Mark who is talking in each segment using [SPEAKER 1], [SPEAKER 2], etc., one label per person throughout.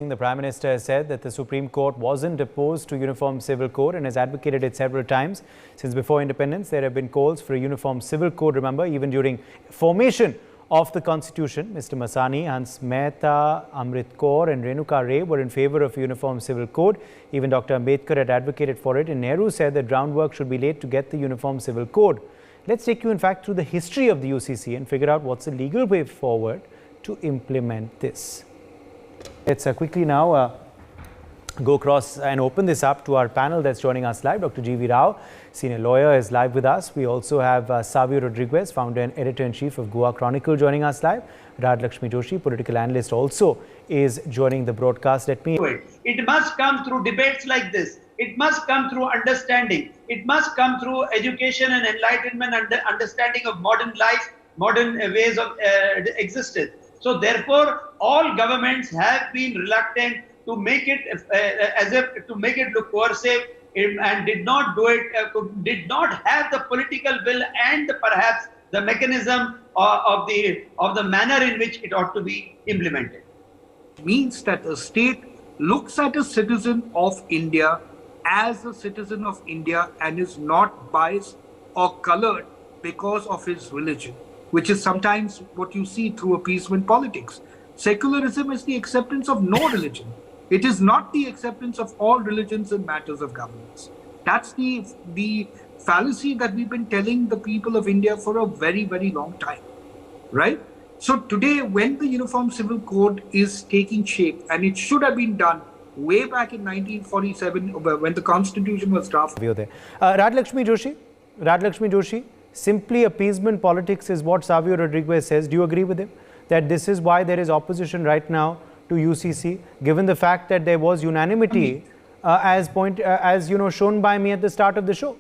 [SPEAKER 1] The Prime Minister has said that the Supreme Court wasn't opposed to Uniform Civil Code and has advocated it several times. Since before independence, there have been calls for a Uniform Civil Code, remember, even during formation of the Constitution. Mr. Masani, Hans Mehta, Amrit Kaur and Renuka Ray were in favour of a Uniform Civil Code. Even Dr. Ambedkar had advocated for it, and Nehru said that groundwork should be laid to get the Uniform Civil Code. Let's take you, in fact, through the history of the UCC and figure out what's the legal way forward to implement this. Let's quickly now go across and open this up to our panel that's joining us live. Dr. G.V. Rao, senior lawyer, is live with us. We also have Savio Rodriguez, founder and editor-in-chief of Goa Chronicle, joining us live. Rajalakshmi Joshi, political analyst, also is joining the broadcast.
[SPEAKER 2] It must come through debates like this. It must come through understanding. It must come through education and enlightenment and understanding of modern life, modern ways of existence. So therefore, all governments have been reluctant to make it to make it look coercive, and did not do it, did not have the political will and perhaps the mechanism of the manner in which it ought to be implemented.
[SPEAKER 3] It means that a state looks at a citizen of India as a citizen of India and is not biased or colored because of his religion, which is sometimes what you see through appeasement politics. Secularism is the acceptance of no religion. It is not the acceptance of all religions in matters of governance. That's the fallacy that we've been telling the people of India for a very, very long time, right? So today, when the Uniform Civil Code is taking shape, and it should have been done way back in 1947 when the Constitution was drafted.
[SPEAKER 1] Rajalakshmi Joshi, simply appeasement politics is what Savio Rodriguez says. Do you agree with him that this is why there is opposition right now to UCC, given the fact that there was unanimity as shown by me at the start of the show?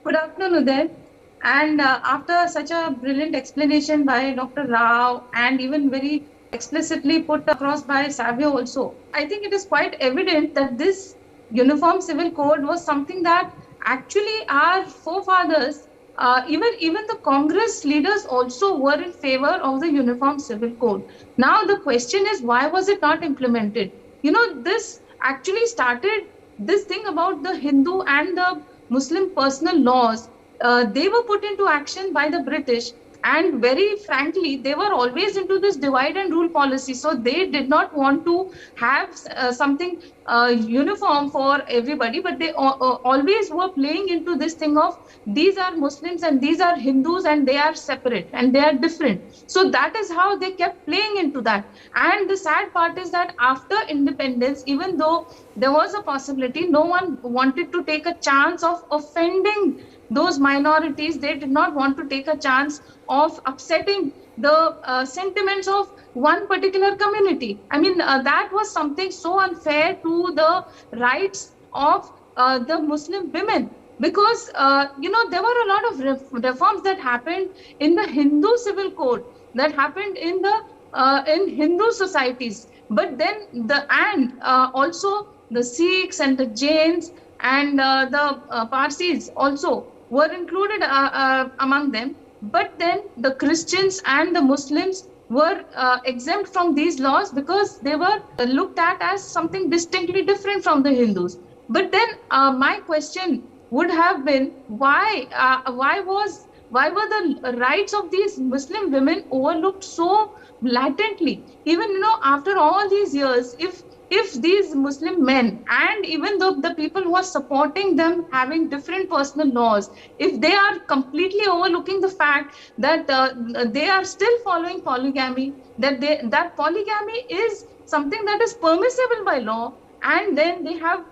[SPEAKER 4] Good afternoon, Uday. And after such a brilliant explanation by Dr. Rao and even very explicitly put across by Savio also, I think it is quite evident that this Uniform Civil Code was something that actually our forefathers, even the Congress leaders also were in favor of the Uniform Civil Code. Now the question is, why was it not implemented? You know, this actually started, this thing about the Hindu and the Muslim personal laws, they were put into action by the British. And very frankly, they were always into this divide and rule policy. So they did not want to have something uniform for everybody, but they always were playing into this thing of these are Muslims and these are Hindus and they are separate and they are different. So that is how they kept playing into that. And the sad part is that after independence, even though there was a possibility, no one wanted to take a chance of offending those minorities. They did not want to take a chance of upsetting the sentiments of one particular community. I mean, that was something so unfair to the rights of the Muslim women, because there were a lot of reforms that happened in the Hindu civil code, that happened in the in Hindu societies, but then also the Sikhs and the Jains and the Parsis also were included among them. But then the Christians and the Muslims were exempt from these laws because they were looked at as something distinctly different from the Hindus. But then my question would have been, why were the rights of these Muslim women overlooked so blatantly? Even after all these years, if these Muslim men and even though the people who are supporting them having different personal laws, if they are completely overlooking the fact that they are still following polygamy, that polygamy is something that is permissible by law, and then they have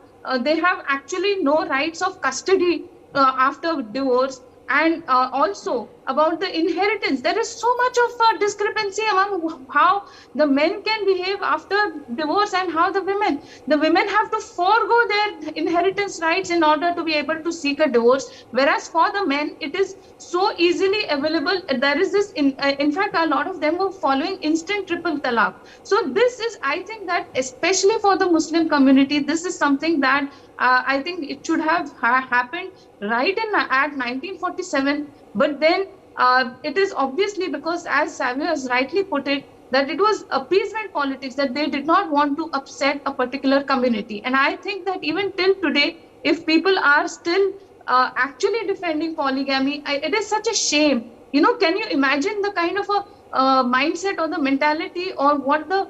[SPEAKER 4] actually no rights of custody after divorce, and also about the inheritance. There is so much of a discrepancy among how the men can behave after divorce and how the women have to forego their inheritance rights in order to be able to seek a divorce, whereas for the men it is so easily available. There is this in fact a lot of them were following instant triple talaq. So this is, I think that especially for the Muslim community, this is something that I think it should have happened right in Act 1947, but then it is obviously because, as Savio has rightly put it, that it was appeasement politics, that they did not want to upset a particular community. And I think that even till today, if people are still actually defending polygamy, it is such a shame. Can you imagine the kind of a mindset or the mentality, or what the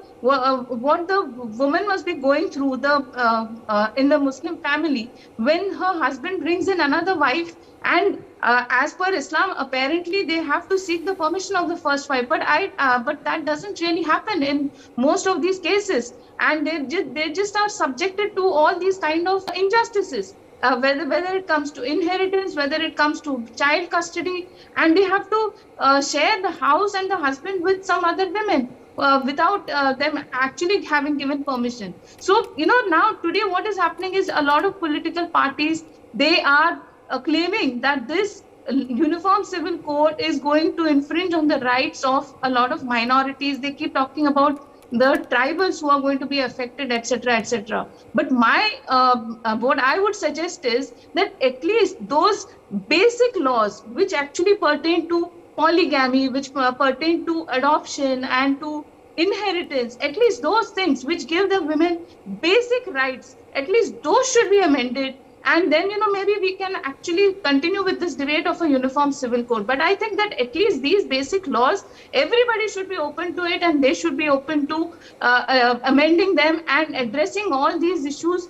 [SPEAKER 4] woman must be going through in the Muslim family when her husband brings in another wife, and as per Islam, apparently they have to seek the permission of the first wife. But that doesn't really happen in most of these cases, and they just are subjected to all these kind of injustices. Whether it comes to inheritance, whether it comes to child custody, and they have to share the house and the husband with some other women without them actually having given permission. So, now today what is happening is a lot of political parties, they are claiming that this uniform civil code is going to infringe on the rights of a lot of minorities. They keep talking about the tribals who are going to be affected, etc., etc. But what I would suggest is that at least those basic laws which actually pertain to polygamy, which pertain to adoption and to inheritance, at least those things which give the women basic rights, at least those should be amended. And then, maybe we can actually continue with this debate of a uniform civil code. But I think that at least these basic laws, everybody should be open to it, and they should be open to amending them and addressing all these issues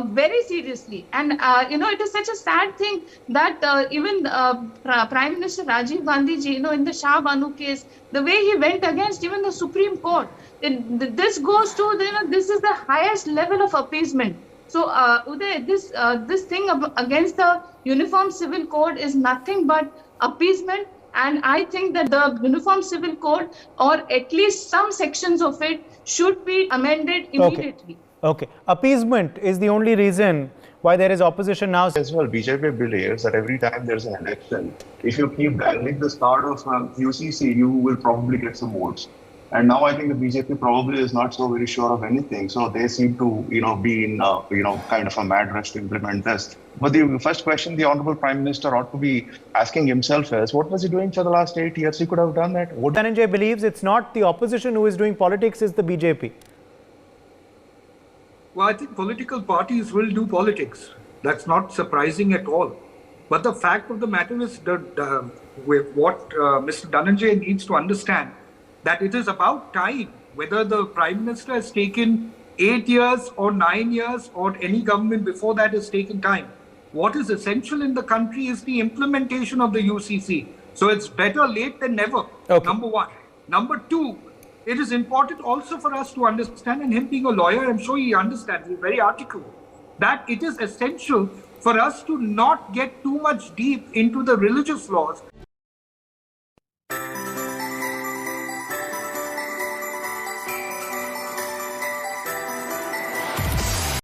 [SPEAKER 4] very seriously. And, it is such a sad thing that even Prime Minister Rajiv Gandhi ji, in the Shah Banu case, the way he went against even the Supreme Court, this goes to, this is the highest level of appeasement. So, Uday, this thing against the Uniform Civil Code is nothing but appeasement. And I think that the Uniform Civil Code, or at least some sections of it, should be amended immediately.
[SPEAKER 1] Okay. Appeasement is the only reason why there is opposition now.
[SPEAKER 5] As well, BJP believes that every time there's an election, if you keep dangling the start of UCC, you will probably get some votes. And now I think the BJP probably is not so very sure of anything. So they seem to, be in, kind of a mad rush to implement this. But the first question the Honorable Prime Minister ought to be asking himself is, what was he doing for the last 8 years? He could have done that.
[SPEAKER 1] Dhananjay believes it's not the opposition who is doing politics, it's the BJP.
[SPEAKER 3] Well, I think political parties will do politics. That's not surprising at all. But the fact of the matter is that with what Mr. Dhananjay needs to understand, that it is about time, whether the Prime Minister has taken 8 years or 9 years, or any government before that has taken time. What is essential in the country is the implementation of the UCC. So it's better late than never, number one. Number two, it is important also for us to understand, and him being a lawyer, I'm sure he understands, he's very articulate, that it is essential for us to not get too much deep into the religious laws,